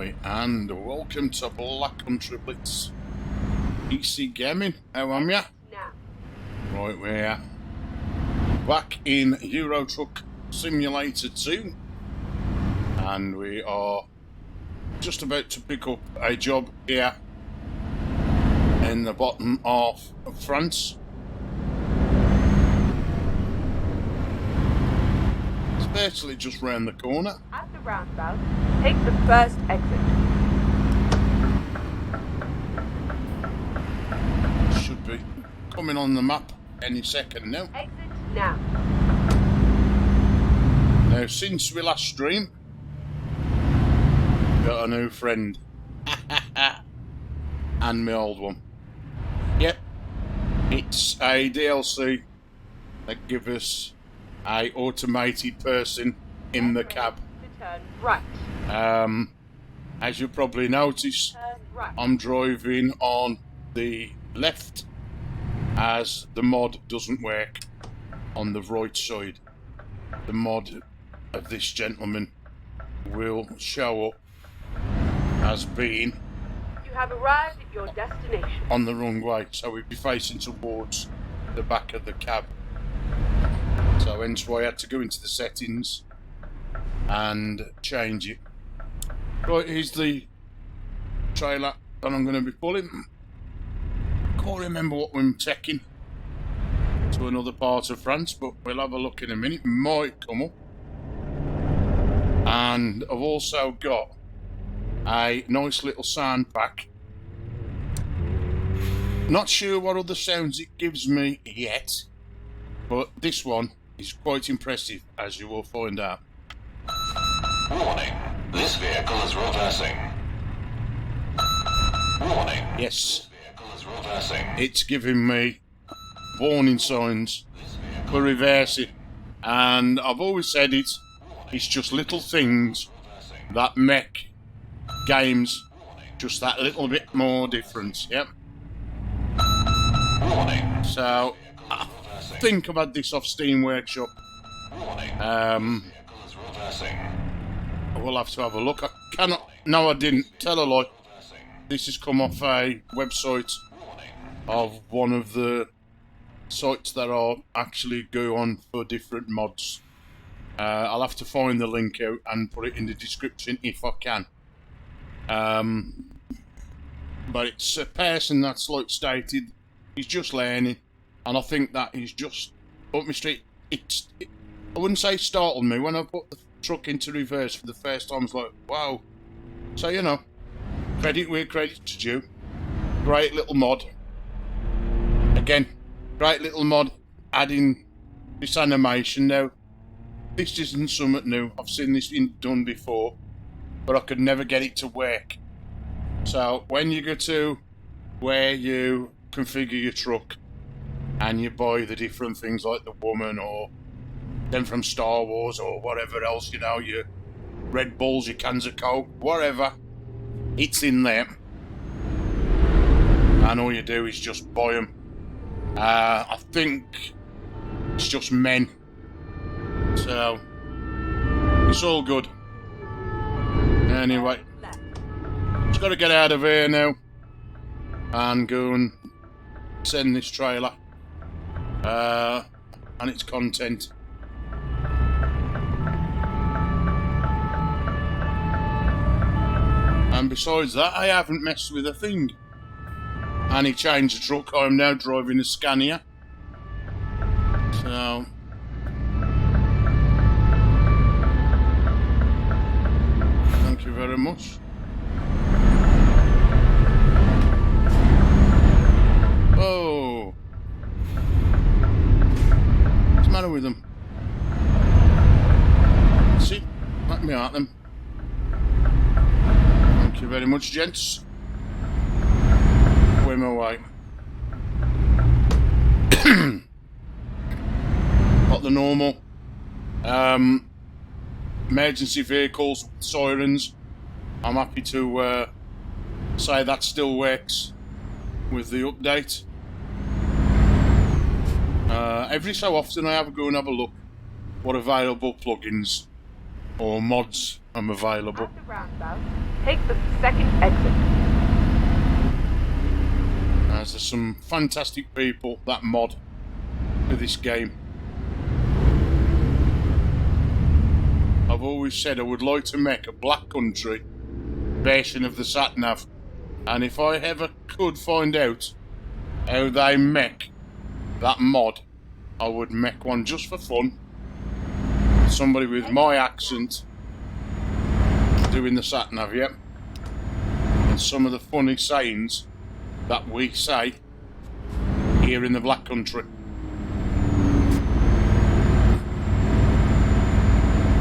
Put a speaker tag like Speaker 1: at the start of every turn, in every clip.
Speaker 1: Right, and welcome to Black Country Blitz. PC Gaming, how am ya? Right, we're back in Euro Truck Simulator 2, and we are just about to pick up a job here in the bottom half of France. It's virtually just round the corner.
Speaker 2: At the roundabout, take the first exit.
Speaker 1: Should be coming on the map any second now.
Speaker 2: Exit now.
Speaker 1: Now, since we last streamed, got a new friend. And my old one. Yep, it's a DLC that gives us a automated person in the cab.
Speaker 2: Turn right.
Speaker 1: As you probably notice,
Speaker 2: Turn right.
Speaker 1: I'm driving on the left as the mod doesn't work on the right side. The mod of this gentleman will show up as being
Speaker 2: You have arrived at your destination.
Speaker 1: on the wrong way, so we'd be facing towards the back of the cab. So hence why I had to go into the settings and change it. Right, here's the trailer that I'm going to be pulling. Can't remember what we're taking to another part of France, but we'll have a look in a minute. Might come up. And I've also got a nice little sound pack. Not sure what other sounds it gives me yet, but this one is quite impressive, as you will find out.
Speaker 3: Warning, this vehicle is reversing. Warning,
Speaker 1: Yes,
Speaker 3: this vehicle is reversing.
Speaker 1: it's giving me warning signs for reversing, and I've always said it's just little things that make games just that little bit more different. Yep.
Speaker 3: Warning,
Speaker 1: So I think I've had this off Steam Workshop.
Speaker 3: warning,
Speaker 1: Um,
Speaker 3: vehicle is reversing.
Speaker 1: We'll have to have a look. I cannot. No, I didn't. Tell a lie. This has come off a website of one of the sites that are actually go on for different mods. I'll have to find the link out and put it in the description if I can. But it's a person that's like stated he's just learning, and I think that he's just up my street. I wouldn't say startled me when I put the truck into reverse for the first time. I was like, wow. So you know, credit where credit's due. Great little mod. Again, great little mod adding this animation now. This isn't something new. I've seen this done before, but I could never get it to work. So when you go to where you configure your truck and you buy the different things like the woman or them from Star Wars or whatever else, you know, your Red Bulls, your cans of Coke, whatever, it's in there. And all you do is just buy them. I think it's just men. So, it's all good. Anyway,
Speaker 2: Left.
Speaker 1: just got to get out of here now and go and send this trailer and its content. And besides that, I haven't messed with a thing. And he changed the truck. I'm now driving a Scania. So, thank you very much. Oh, what's the matter with them? See, let me at them. Thank you very much, gents. Way my way. Got the normal emergency vehicles, sirens. I'm happy to say that still works with the update. Every so often I have a go and have a look what available plugins or mods I'm available.
Speaker 2: At the roundabout, take the second exit.
Speaker 1: As there's some fantastic people that mod for this game. I've always said I would like to make a Black Country version of the sat-nav, and if I ever could find out how they make that mod, I would make one just for fun. Somebody with my accent doing the sat-nav, yep. And some of the funny sayings that we say here in the Black Country.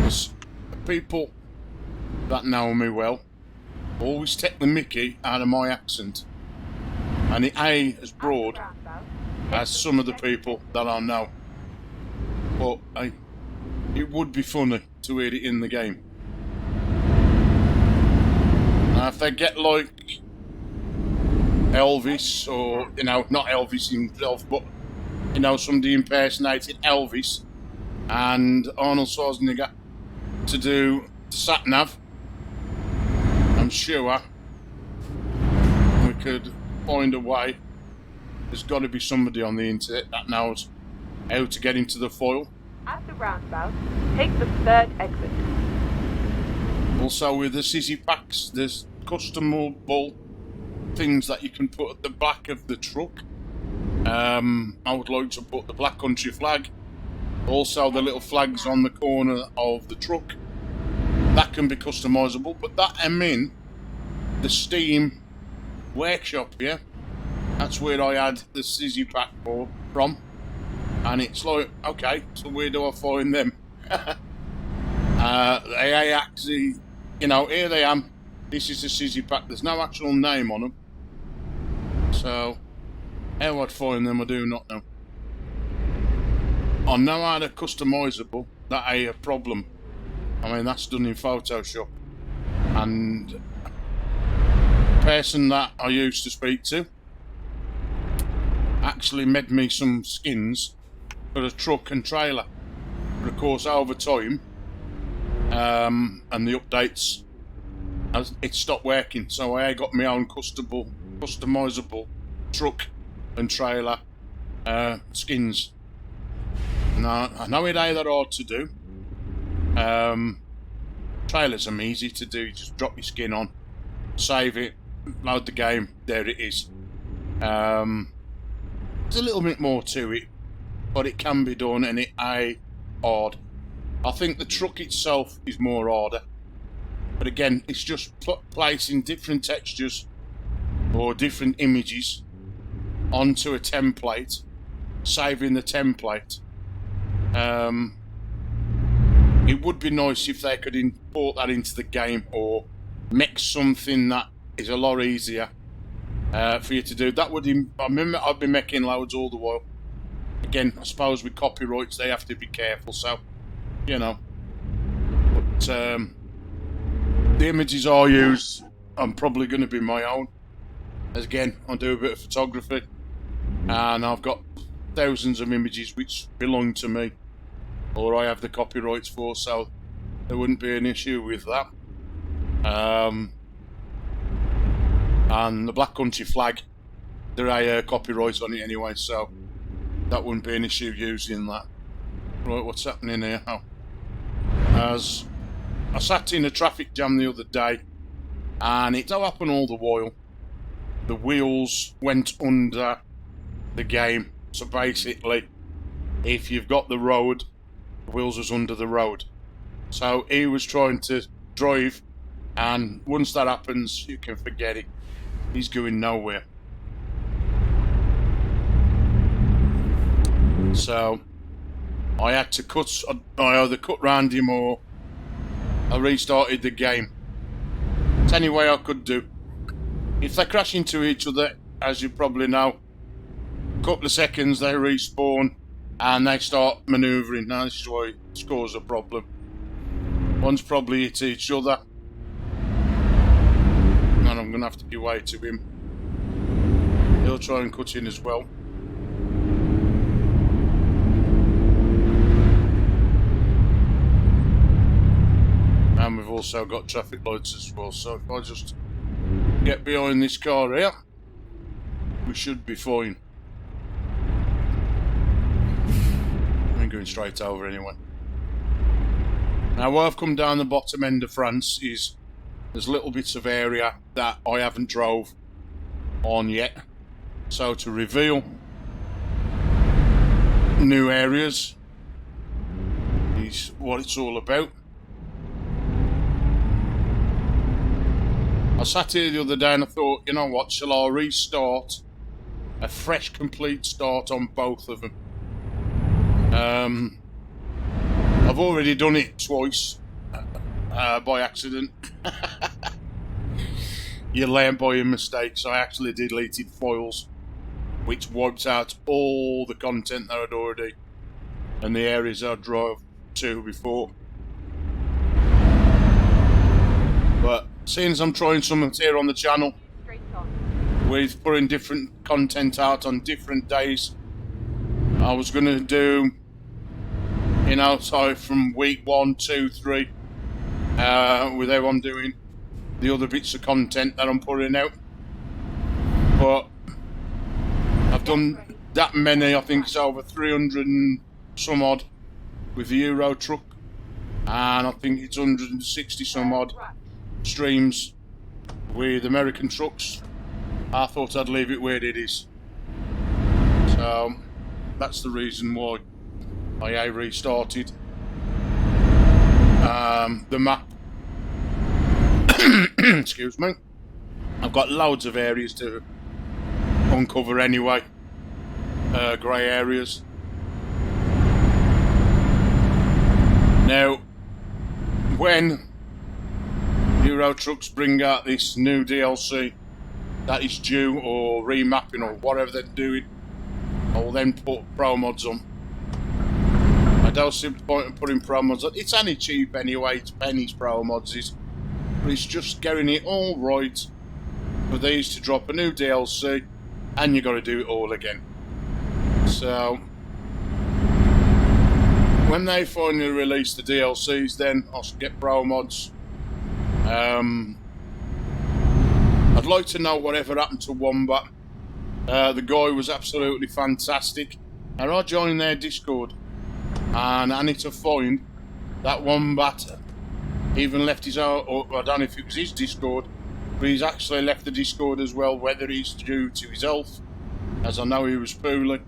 Speaker 1: There's people that know me well always take the mickey out of my accent, and it ain't as broad as some of the people that I know, but it would be funny to hear it in the game. Now if they get like Elvis, or not Elvis himself, but somebody impersonated Elvis and Arnold Schwarzenegger to do the sat-nav, I'm sure we could find a way. There's got to be somebody on the internet that knows how to get into the foil.
Speaker 2: At the roundabout, take the third exit.
Speaker 1: Also with the Sizzy packs, there's customable things that you can put at the back of the truck. I would like to put the Black Country flag, also the little flags on the corner of the truck. That can be customisable, but that I'm in the Steam workshop here. That's where I had the Sizzy pack from, and it's like, okay, so where do I find them? They actually, here they am. This is the Sizzy pack. There's no actual name on them, so how I'd find them I do not know. I know how they're customisable. That ain't a problem. I mean, that's done in Photoshop. And the person that I used to speak to actually made me some skins for a truck and trailer. But of course, over time, and the updates, it stopped working. So I got my own customisable truck and trailer skins. Now, I know it ain't that hard to do. Trailers are easy to do. You just drop your skin on, save it, load the game, there it is. There's a little bit more to it, but it can be done, and it ain't hard. I think the truck itself is more harder, but again, it's just placing different textures or different images onto a template, saving the template. It would be nice if they could import that into the game, or make something that is a lot easier for you to do. That would, I remember I've been making loads all the while. Again, I suppose with copyrights they have to be careful, so but the images I use, I'm probably going to be my own. As again, I do a bit of photography, and I've got thousands of images which belong to me, or I have the copyrights for, so there wouldn't be an issue with that. And the Black Country flag, there are copyrights on it anyway, so that wouldn't be an issue using that. Right, what's happening here now? As I sat in a traffic jam the other day, and it don't happen all the while. The wheels went under the game, so basically, if you've got the road, the wheels was under the road. So he was trying to drive, and once that happens, you can forget it. He's going nowhere. So I had to I either cut round him or I restarted the game. It's any way I could do. If they crash into each other, as you probably know, a couple of seconds they respawn and they start manoeuvring. Now this is why it causes a problem. One's probably hit each other, and I'm going to have to give way to him. He'll try and cut in as well. also got traffic lights as well, so if I just get behind this car here, we should be fine. I'm going straight over anyway. Now, where I've come down the bottom end of France is there's little bits of area that I haven't drove on yet. So to reveal new areas is what it's all about. I sat here the other day and I thought, you know what, shall I restart a fresh, complete start on both of them? I've already done it twice by accident. You learn by your mistakes. I actually deleted files which wiped out all the content that I'd already and the areas I drove to before. But seeing as I'm trying something here on the channel
Speaker 2: Straight on.
Speaker 1: with putting different content out on different days, I was going to do, you know, so from week 1, 2, 3, with how I'm doing the other bits of content that I'm putting out. But I've done that many, I think it's over 300 and some odd with the Euro truck, and I think it's 160 some odd streams with American trucks. I thought I'd leave it where it is. So that's the reason why I restarted the map. Excuse me. I've got loads of areas to uncover anyway, grey areas. Now, when Euro Trucks bring out this new DLC that is due, or remapping, or whatever they're doing, I will then put pro mods on. I don't see the point of putting pro mods on. It's only cheap anyway, it's pennies pro mods is. But it's just getting it all right for these to drop a new DLC, and you got to do it all again. So when they finally release the DLCs, then I'll get pro mods. I'd like to know whatever happened to Wombat. The guy was absolutely fantastic, and I joined their Discord, and I need to find that Wombat even left his own, or I don't know if it was his Discord, but he's actually left the Discord as well, whether he's due to his health, as I know he was poorly.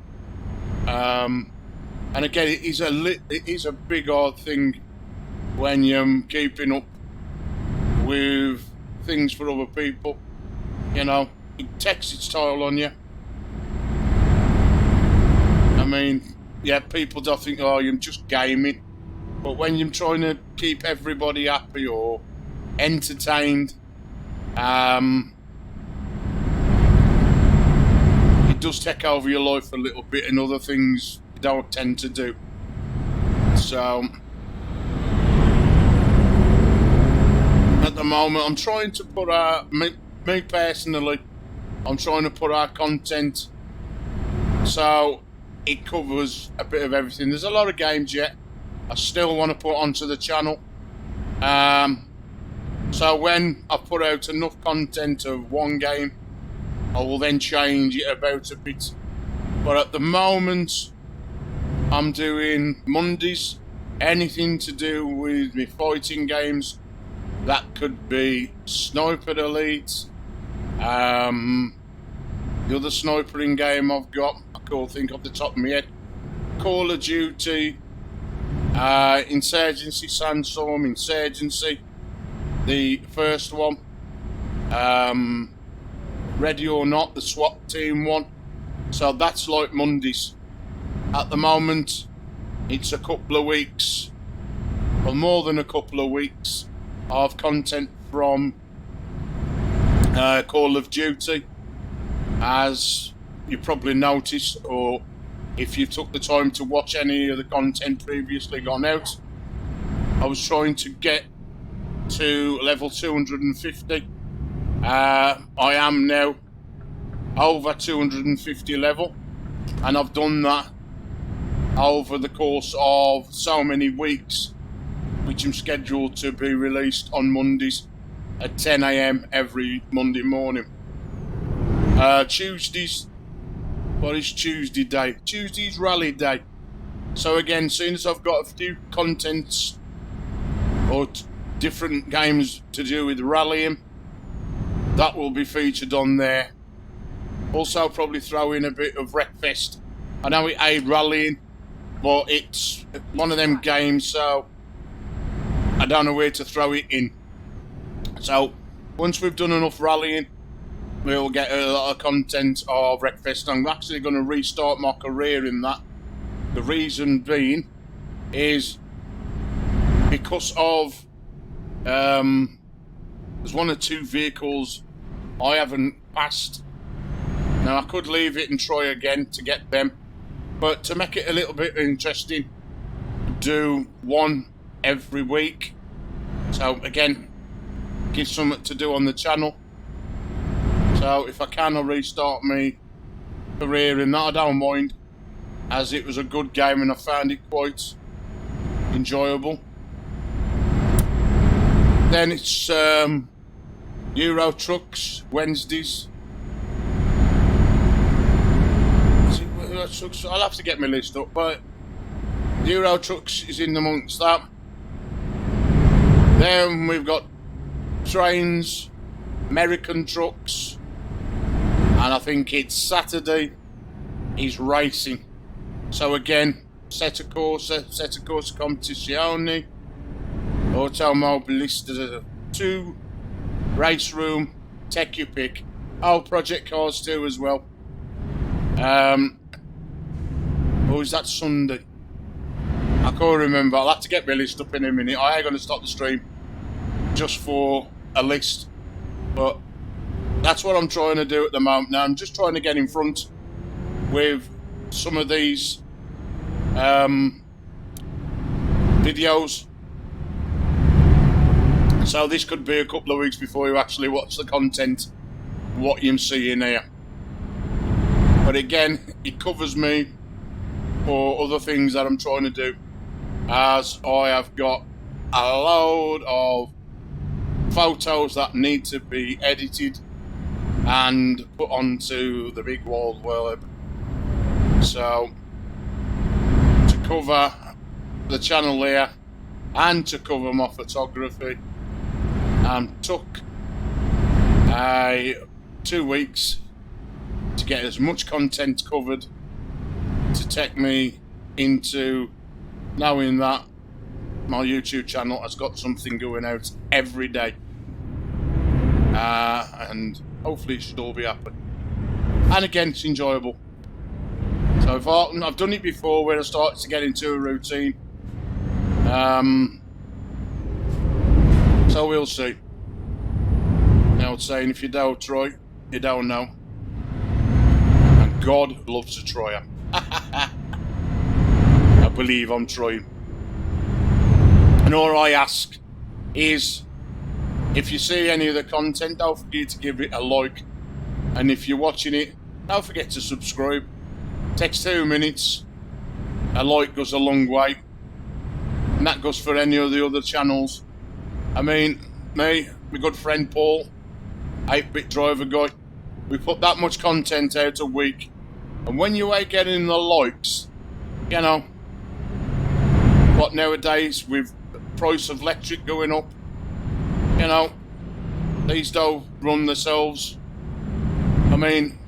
Speaker 1: And again, it is a big hard thing when you're keeping up with things for other people. You know, it takes its toll on you. I mean, yeah, people don't think, oh, you're just gaming. But when you're trying to keep everybody happy or entertained, it does take over your life a little bit, and other things you don't tend to do. So at the moment, I'm trying to put out, me personally, I'm trying to put out content so it covers a bit of everything. There's a lot of games yet I still want to put onto the channel. So when I put out enough content of one game, I will then change it about a bit. But at the moment, I'm doing Mondays, anything to do with me fighting games. That could be Sniper Elite, the other snipering game I've got, I can't think off the top of my head, Call of Duty, Insurgency, Sandstorm, Insurgency, the first one, Ready or Not, the SWAT team one. So that's like Mondays. At the moment, it's a couple of weeks, or more than a couple of weeks, of content from Call of Duty. As you probably noticed, or if you took the time to watch any of the content previously gone out, I was trying to get to level 250. I am now over 250 level, and I've done that over the course of so many weeks, which I'm scheduled to be released on Mondays at 10 AM every Monday morning. Tuesdays, what is Tuesday day? Tuesday's rally day. So again, seeing as I've got a few contents or different games to do with rallying, that will be featured on there. Also, I'll probably throw in a bit of Wreckfest. I know it ain't rallying, but it's one of them games, so I don't know where to throw it in. So once we've done enough rallying, we'll get a lot of content of Wreckfest. I'm actually going to restart my career in that. The reason being is because of there's one or two vehicles I haven't passed. Now I could leave it and try again to get them, but to make it a little bit interesting, do one every week. So again, give something to do on the channel. So if I can, I'll restart my career in that. I don't mind, as it was a good game and I found it quite enjoyable. Then it's Euro Trucks Wednesdays. I'll have to get my list up, but Euro Trucks is in amongst that. Then we've got trains, American trucks, and I think it's Saturday is racing. So again, Sette Corsa Competizione, Automobilista 2, Race Room, take your pick. Oh, Project Cars 2 as well. Or is that Sunday? I can't remember. I'll have to get my list up in a minute. I ain't going to stop the stream just for a list. But that's what I'm trying to do at the moment. Now I'm just trying to get in front with some of these videos. So this could be a couple of weeks before you actually watch the content, what you're seeing here. But again, it covers me for other things that I'm trying to do, as I have got a load of photos that need to be edited and put onto the big wide web. So to cover the channel here and to cover my photography, took 2 weeks to get as much content covered to take me into knowing that my YouTube channel has got something going out every day, and hopefully it should all be happening. And again, it's enjoyable. So I've done it before where I started to get into a routine, so we'll see. Now it's saying, if you don't try, you don't know, and God loves a tryer. I believe I'm trying. And all I ask is, if you see any of the content, don't forget to give it a like. And if you're watching it, don't forget to subscribe. It takes 2 minutes. A like goes a long way. And that goes for any of the other channels. I mean, me, my good friend Paul, 8-bit driver guy, we put that much content out a week. And when you ain't getting the likes, you know, what nowadays with the price of electric going up, you know, these don't run themselves. I mean,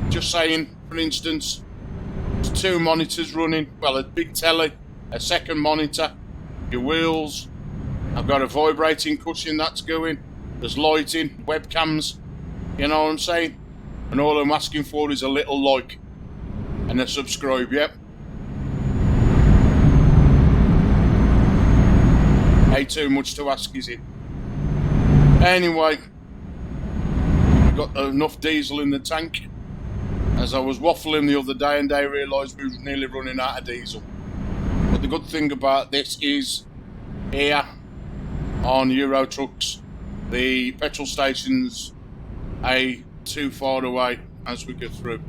Speaker 1: just saying, for instance, there's 2 monitors running, well, a big telly, a second monitor, your wheels, I've got a vibrating cushion that's going, there's lighting, webcams, you know what I'm saying? And all I'm asking for is a little like and a subscribe, yep. Ain't too much to ask, is it? Anyway, got enough diesel in the tank. As I was waffling the other day and I realised we were nearly running out of diesel. But the good thing about this is, here on Euro Trucks, the petrol stations ain't too far away as we go through.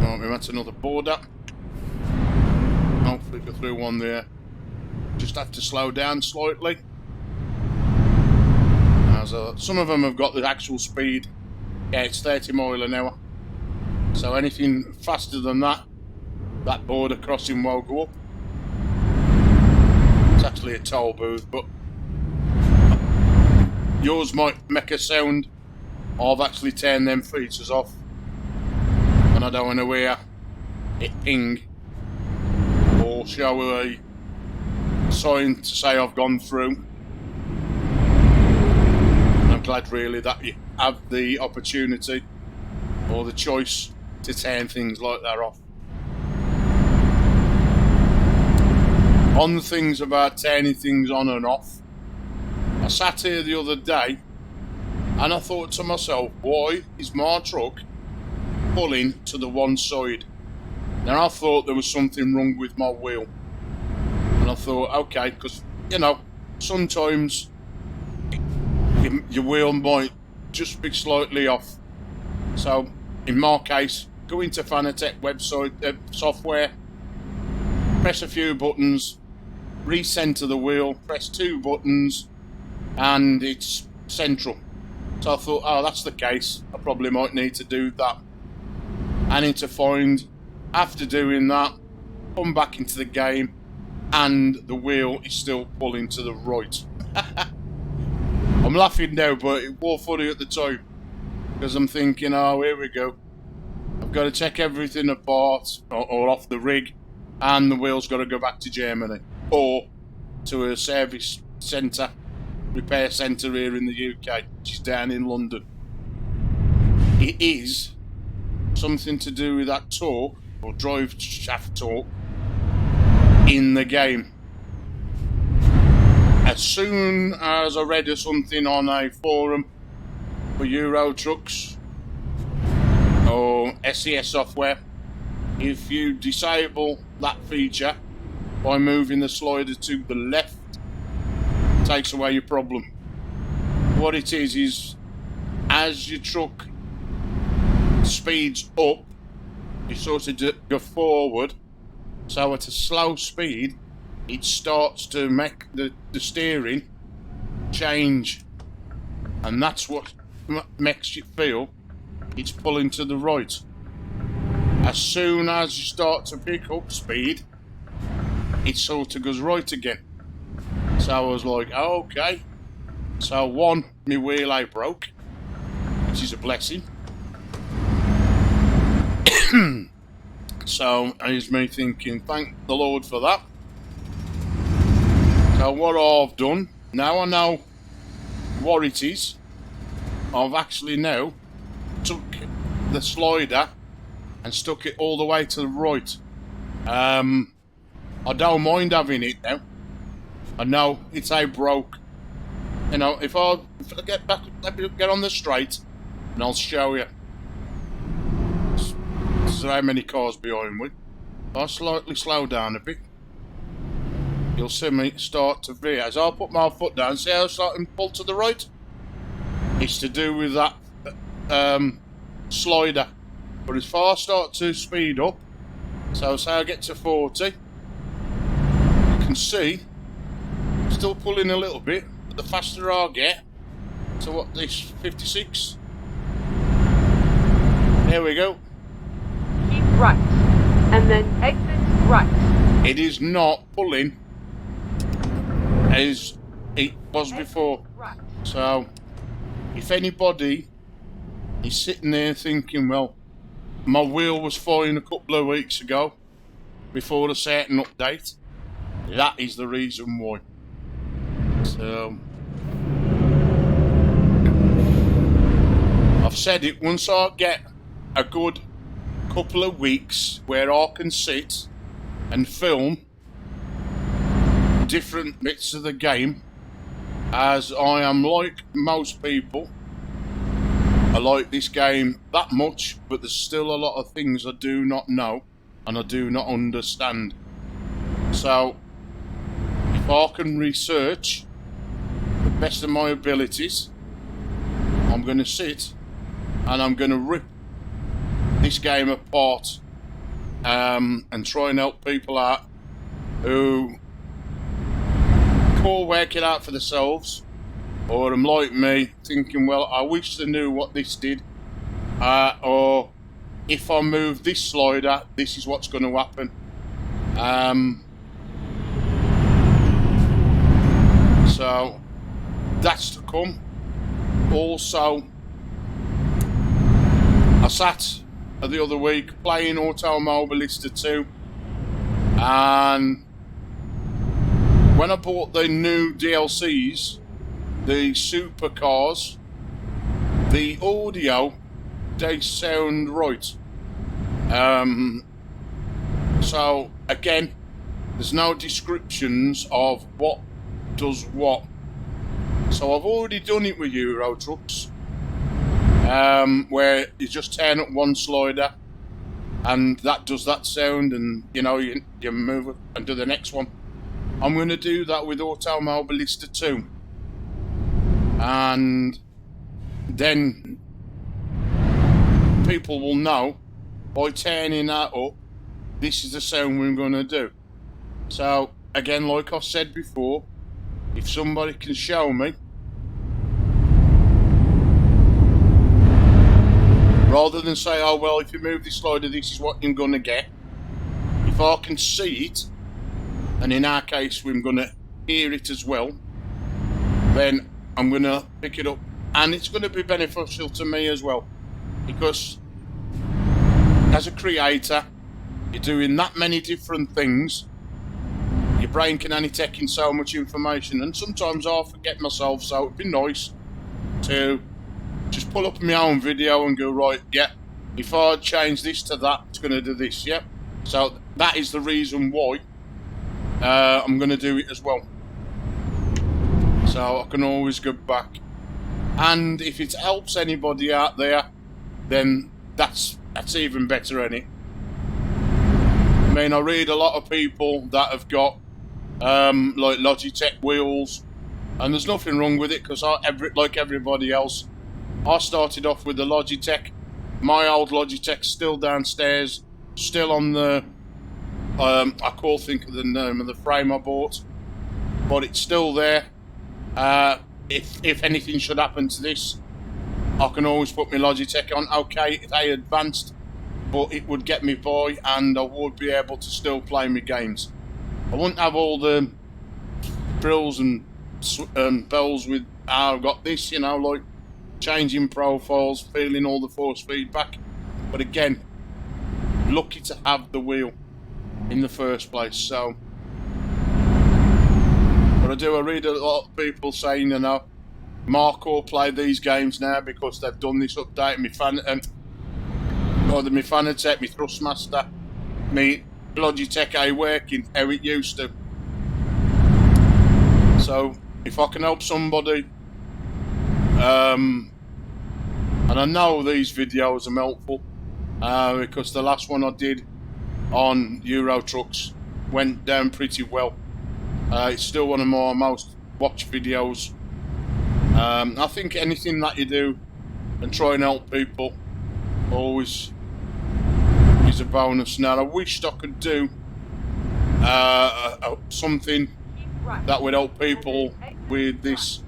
Speaker 1: Right, that's another border. Hopefully go through one there. Just just have to slow down slightly. As some of them have got the actual speed. Yeah, it's 30 mile an hour. So anything faster than that, that border crossing will go up. It's actually a toll booth, but yours might make a sound. I've actually turned them features off, and I don't want to hear it ping or show a sign to say I've gone through. I'm glad really that you have the opportunity or the choice to turn things like that off. On the things about turning things on and off, I sat here the other day and I thought to myself, why is my truck pulling to the one side? Now I thought there was something wrong with my wheel, and I thought, okay, because you know sometimes your wheel might just be slightly off. So in my case, go into Fanatec website software, press a few buttons, recenter the wheel, press 2 buttons, and it's central. So I thought, oh, that's the case, I probably might need to do that. I need to find, after doing that, come back into the game, and the wheel is still pulling to the right. I'm laughing now, but it was funny at the time, because I'm thinking, oh, here we go. I've got to check everything apart, or off the rig, and the wheel's got to go back to Germany, or to a service centre, repair centre here in the UK, which is down in London. It is something to do with that torque, or drive shaft torque, in the game. As soon as I read something on a forum for Euro trucks or SES software, if you disable that feature by moving the slider to the left, it takes away your problem. What it is as your truck speeds up, you sort of go forward, so at a slow speed it starts to make the steering change, and that's what makes you feel it's pulling to the right. As soon as you start to pick up speed, it sort of goes right again. So I was like, oh, okay. So one, my wheel I broke, which is a blessing. So here's me thinking, thank the Lord for that. So what I've done, now I know what it is, I've actually now took the slider and stuck it all the way to the right. I don't mind having it now. I know it's a broke. You know, if I get back, let me get on the straight, and I'll show you. So how many cars behind me. I'll slightly slow down a bit. You'll see me start to veer. As I put my foot down, see how I start to pull to the right? It's to do with that slider. But as far as I start to speed up, so say I get to 40, you can see, still pulling a little bit, but the faster I get, to what, this 56? There we go.
Speaker 2: Keep right, and then exit right.
Speaker 1: It is not pulling as it was before.
Speaker 2: Right.
Speaker 1: So, if anybody is sitting there thinking, well, my wheel was fine a couple of weeks ago, before a certain update, that is the reason why. So, I've said it, once I get a good couple of weeks where I can sit and film different bits of the game, as I am like most people, I like this game that much, but there's still a lot of things I do not know and I do not understand. So if I can research the best of my abilities, I'm going to sit and I'm going to rip this game apart, and try and help people out who could work it out for themselves, or I'm like me, thinking, well, I wish they knew what this did, or if I move this slider, this is what's going to happen. So that's to come. Also, I sat the other week playing Automobilista 2, and when I bought the new DLCs, the supercars, the audio, they sound right. So again, there's no descriptions of what does what. So I've already done it with Euro trucks, where you just turn up one slider and that does that sound, and you know, you move it and do the next one. I'm going to do that with Automobilista 2, and then people will know by turning that up, this is the sound we're going to do. So again, like I've said before, if somebody can show me, rather than say, oh well, if you move this slider, this is what you're going to get, if I can see it, and in our case we're going to hear it as well, then I'm going to pick it up, and it's going to be beneficial to me as well, because as a creator, you're doing that many different things, your brain can only take in so much information, and sometimes I forget myself, so it'd be nice to just pull up my own video and go, right, yeah, if I change this to that, it's going to do this, yeah. So that is the reason why I'm going to do it as well. So I can always go back. And if it helps anybody out there, then that's even better, ain't it? I mean, I read a lot of people that have got like Logitech wheels, and there's nothing wrong with it, because like everybody else, I started off with the Logitech. My old Logitech's still downstairs, still on the I can't think of the name of the frame I bought, but it's still there. If anything should happen to this, I can always put my Logitech on. Okay, it ain't advanced, but it would get me by, and I would be able to still play my games. I wouldn't have all the frills and bells with how I've got this, you know, like changing profiles, feeling all the force feedback. But again, lucky to have the wheel in the first place. So, but I read a lot of people saying, you know, Marco play these games now because they've done this update. My Fanatec, my Thrustmaster, my Logitech ain't working how it used to. So if I can help somebody, and I know these videos are helpful, because the last one I did on Euro trucks went down pretty well. It's still one of my most watched videos. I think anything that you do and try and help people always is a bonus. Now, I wished I could do something that would help people with this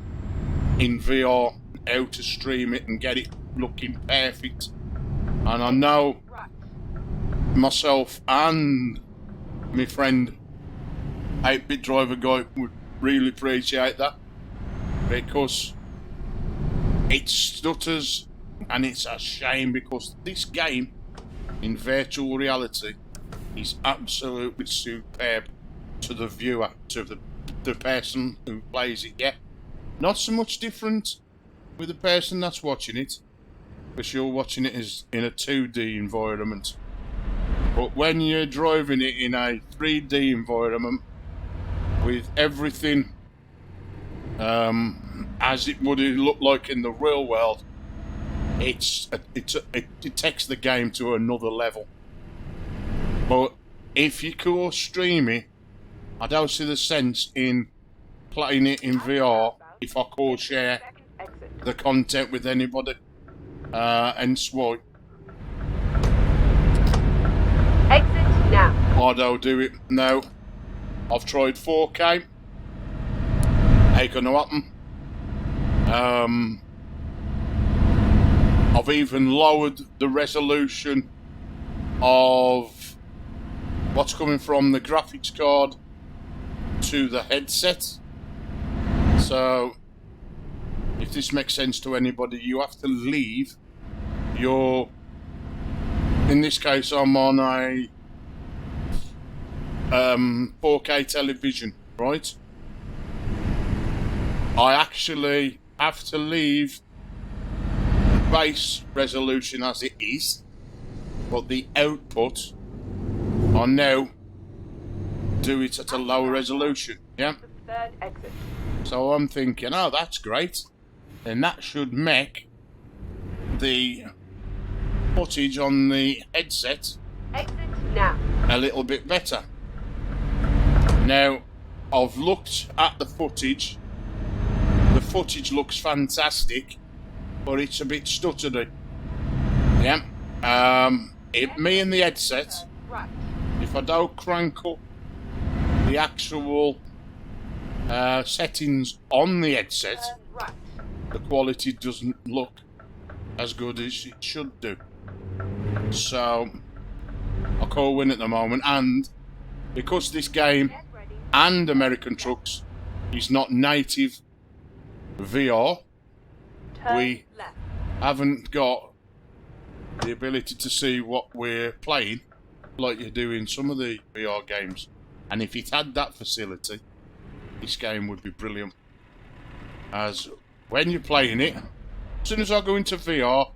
Speaker 1: in VR, how to stream it and get it looking perfect. And I know myself and my friend 8-bit driver guy would really appreciate that, because it stutters, and it's a shame, because this game in virtual reality is absolutely superb to the viewer, to the person who plays it. Yeah, not so much different with the person that's watching it, because you're watching it as in a 2D environment, but when you're driving it in a 3D environment with everything as it would look like in the real world, it takes the game to another level. But if you could stream it, I don't see the sense in playing it in VR if I could share the content with anybody. And why
Speaker 2: Exit now.
Speaker 1: I don't do it now. I've tried 4K, Ain't gonna happen. I've even lowered the resolution of what's coming from the graphics card to the headset. So, if this makes sense to anybody, you have to leave your... In this case, I'm on a 4K television, right? I actually have to leave the base resolution as it is, but the output, I now do it at a lower resolution, yeah?
Speaker 2: Third exit.
Speaker 1: So I'm thinking, oh, that's great. And that should make the footage on the headset
Speaker 2: Exit now.
Speaker 1: a little bit better. Now, I've looked at the footage. The footage looks fantastic, but it's a bit stuttery. Yeah. Me and the headset,
Speaker 2: Right.
Speaker 1: if I don't crank up the actual settings on the headset,
Speaker 2: Turn right.
Speaker 1: the quality doesn't look as good as it should do. So, I call win at the moment, and because this game
Speaker 2: Get ready.
Speaker 1: and American Trucks is not native VR,
Speaker 2: Turn
Speaker 1: we
Speaker 2: left.
Speaker 1: haven't got the ability to see what we're playing like you do in some of the VR games. And if it had that facility, this game would be brilliant. As when you're playing it, as soon as I go into VR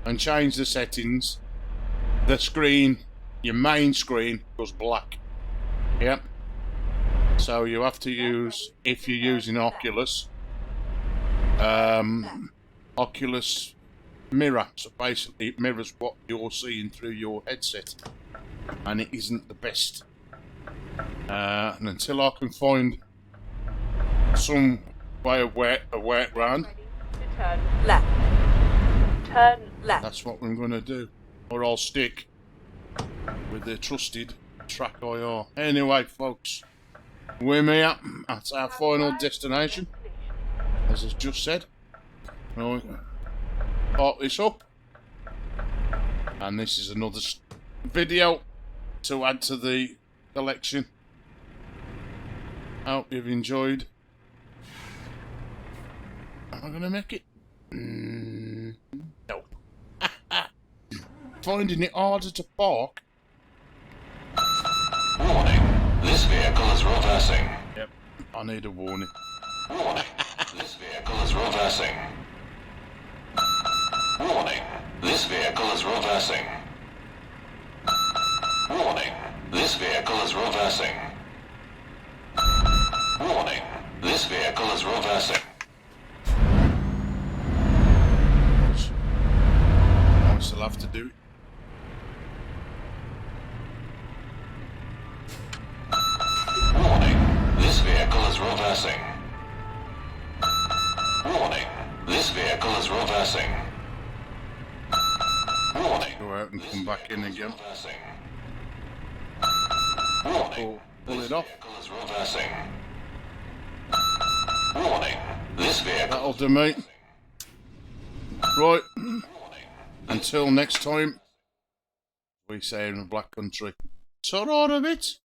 Speaker 1: and change the settings, the screen, your main screen, goes black. Yep. So you have to use, if you're using Oculus, Oculus mirror. So basically it mirrors what you're seeing through your headset. And it isn't the best. And until I can find some way of work round,
Speaker 2: Ready to turn left. Turn left.
Speaker 1: that's what I'm going to do. Or I'll stick with the trusted Trackir. Anyway, folks, we're here at our final destination, as I just said. Right, park this up, and this is another video to add to the collection. Hope you've enjoyed. Am I going to make it? No. Finding it harder to park.
Speaker 3: Warning. This vehicle is reversing.
Speaker 1: Yep, I need a warning.
Speaker 3: Warning. This vehicle is reversing. Warning. This vehicle is reversing. Warning. This vehicle is reversing. Warning. This vehicle is reversing.
Speaker 1: I still have to do it.
Speaker 3: Warning. This vehicle is reversing. Warning. This vehicle is reversing. Warning.
Speaker 1: Go out and come back in again.
Speaker 3: Reversing. Warning.
Speaker 1: Pull it off.
Speaker 3: Vehicle is reversing. Warning. This vehicle.
Speaker 1: That'll do, mate. Right. Until next time, we say in the Black Country, ta-ra a bit.